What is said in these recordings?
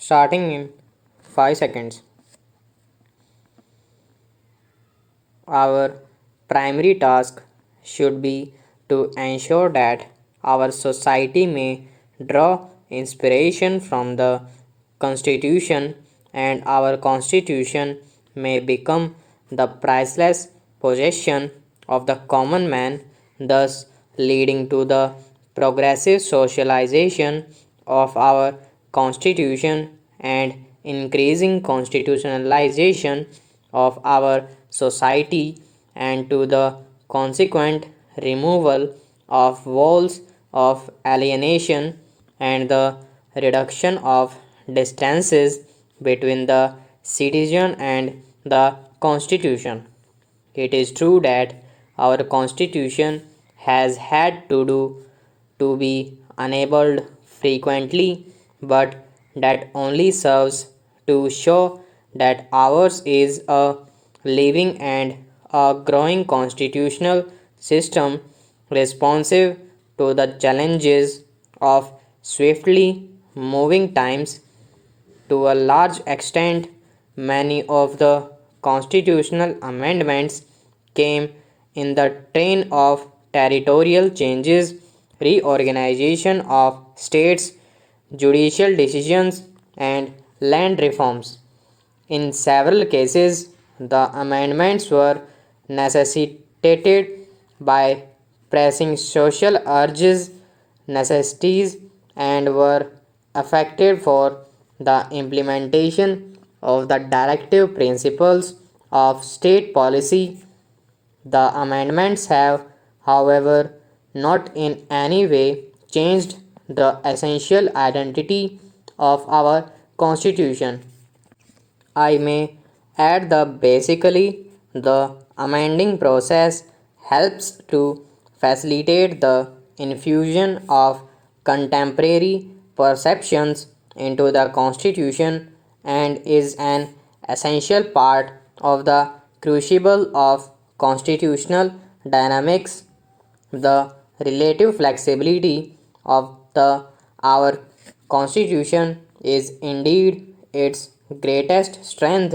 Starting in 5 seconds. Our primary task should be to ensure that our society may draw inspiration from the Constitution and our Constitution may become the priceless possession of the common man, thus leading to the progressive socialization of our Constitution and increasing constitutionalization of our society and to the consequent removal of walls of alienation and the reduction of distances between the citizen and the constitution. It is true that our constitution has had to be enabled frequently, but that only serves to show that ours is a living and a growing constitutional system responsive to the challenges of swiftly moving times. To a large extent, many of the constitutional amendments came in the train of territorial changes, reorganization of states, judicial decisions, and land reforms. In several cases, the amendments were necessitated by pressing social urges, necessities, and were effected for the implementation of the directive principles of state policy. The amendments have, however, not in any way changed the essential identity of our Constitution. I may add that basically the amending process helps to facilitate the infusion of contemporary perceptions into the Constitution and is an essential part of the crucible of constitutional dynamics. The relative flexibility of the our constitution is indeed its greatest strength,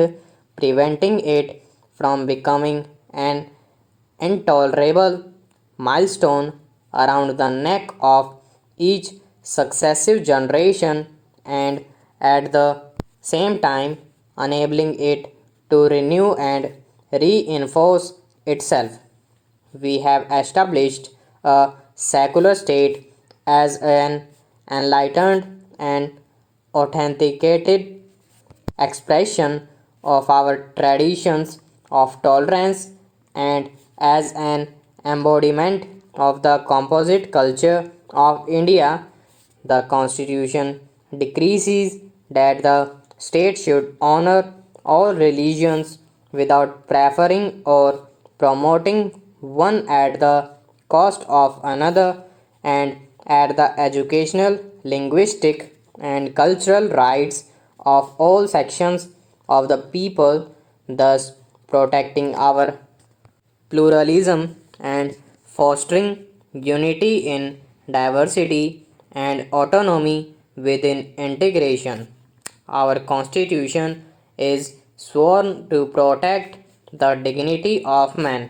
preventing it from becoming an intolerable milestone around the neck of each successive generation and at the same time enabling it to renew and reinforce itself. We have established a secular state as an enlightened and authenticated expression of our traditions of tolerance and as an embodiment of the composite culture of India. The Constitution decrees that the state should honor all religions without preferring or promoting one at the cost of another, and at the educational, linguistic, and cultural rights of all sections of the people, thus protecting our pluralism and fostering unity in diversity and autonomy within integration. Our Constitution is sworn to protect the dignity of man,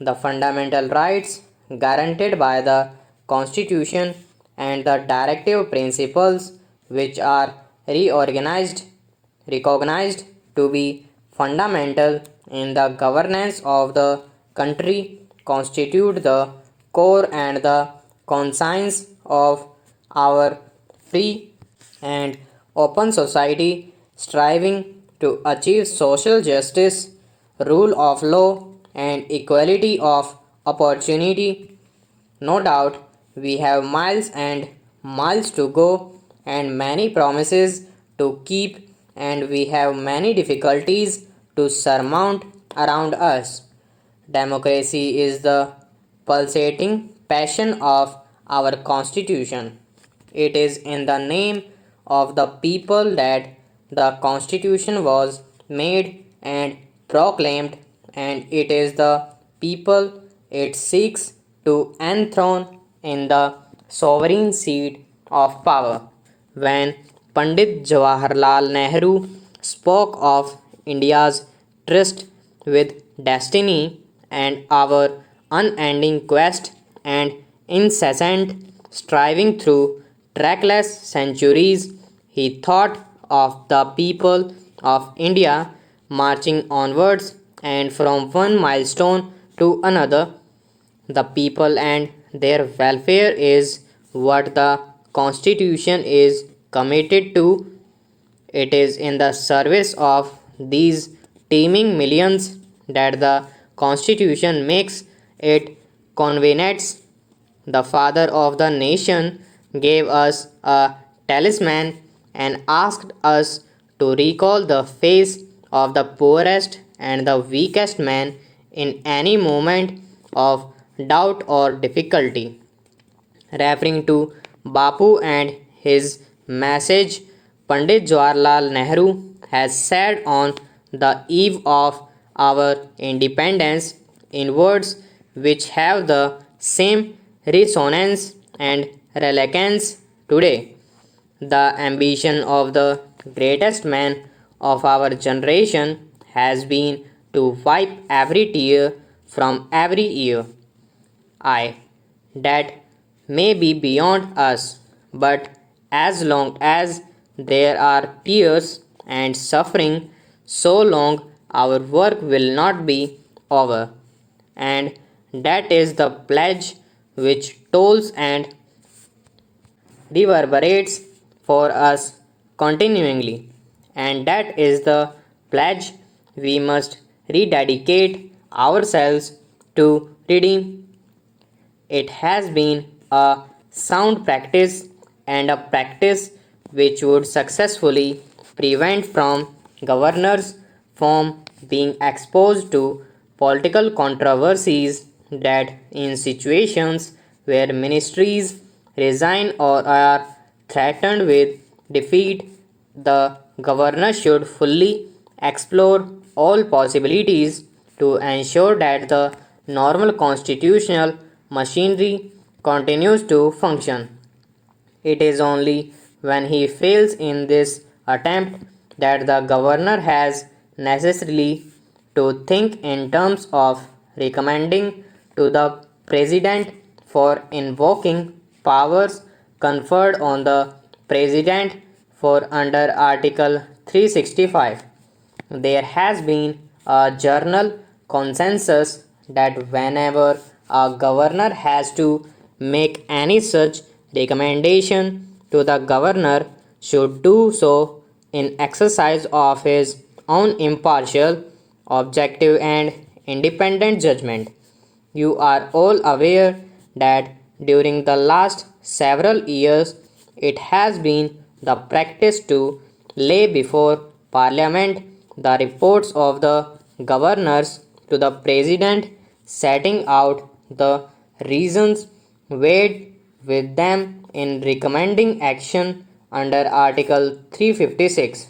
the fundamental rights guaranteed by the Constitution, and the directive principles which are reorganized recognized to be fundamental in the governance of the country constitute the core and the conscience of our free and open society striving to achieve social justice, rule of law, and equality of opportunity. No doubt we have miles and miles to go and many promises to keep, and we have many difficulties to surmount around us. Democracy is the pulsating passion of our Constitution. It is in the name of the people that the Constitution was made and proclaimed, and it is the people it seeks to enthrone in the sovereign seat of power. When Pandit Jawaharlal Nehru spoke of India's tryst with destiny and our unending quest and incessant striving through trackless centuries. He thought of the people of India marching onwards and from one milestone to another. The people and their welfare is what the Constitution is committed to. It is in the service of these teeming millions that the Constitution makes it convenient. The father of the nation gave us a talisman and asked us to recall the face of the poorest and the weakest man in any moment of doubt or difficulty. Referring to Bapu and his message, Pandit Jawaharlal Nehru has said on the eve of our independence in words which have the same resonance and relevance today. The ambition of the greatest man of our generation has been to wipe every tear from every ear. I that may be beyond us, but as long as there are tears and suffering, so long our work will not be over. And that is the pledge which tolls and reverberates for us continually. And that is the pledge we must rededicate ourselves to redeem. It has been a sound practice and a practice which would successfully prevent from governors from being exposed to political controversies that in situations where ministries resign or are threatened with defeat, the governor should fully explore all possibilities to ensure that the normal constitutional machinery continues to function. It is only when he fails in this attempt that the governor has necessarily to think in terms of recommending to the president for invoking powers conferred on the president for under Article 365. There has been a general consensus that whenever a governor has to make any such recommendation to the governor should do so in exercise of his own impartial, objective and independent judgment. You are all aware that during the last several years it has been the practice to lay before Parliament the reports of the governors to the President, setting out the reasons weighed with them in recommending action under Article 356.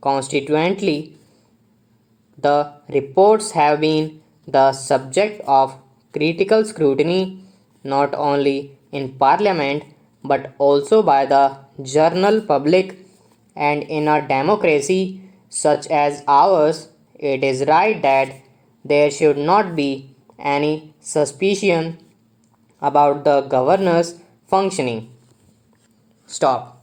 Consequently, the reports have been the subject of critical scrutiny not only in Parliament but also by the general public, and in a democracy such as ours, it is right that there should not be any suspicion about the governor's functioning. Stop.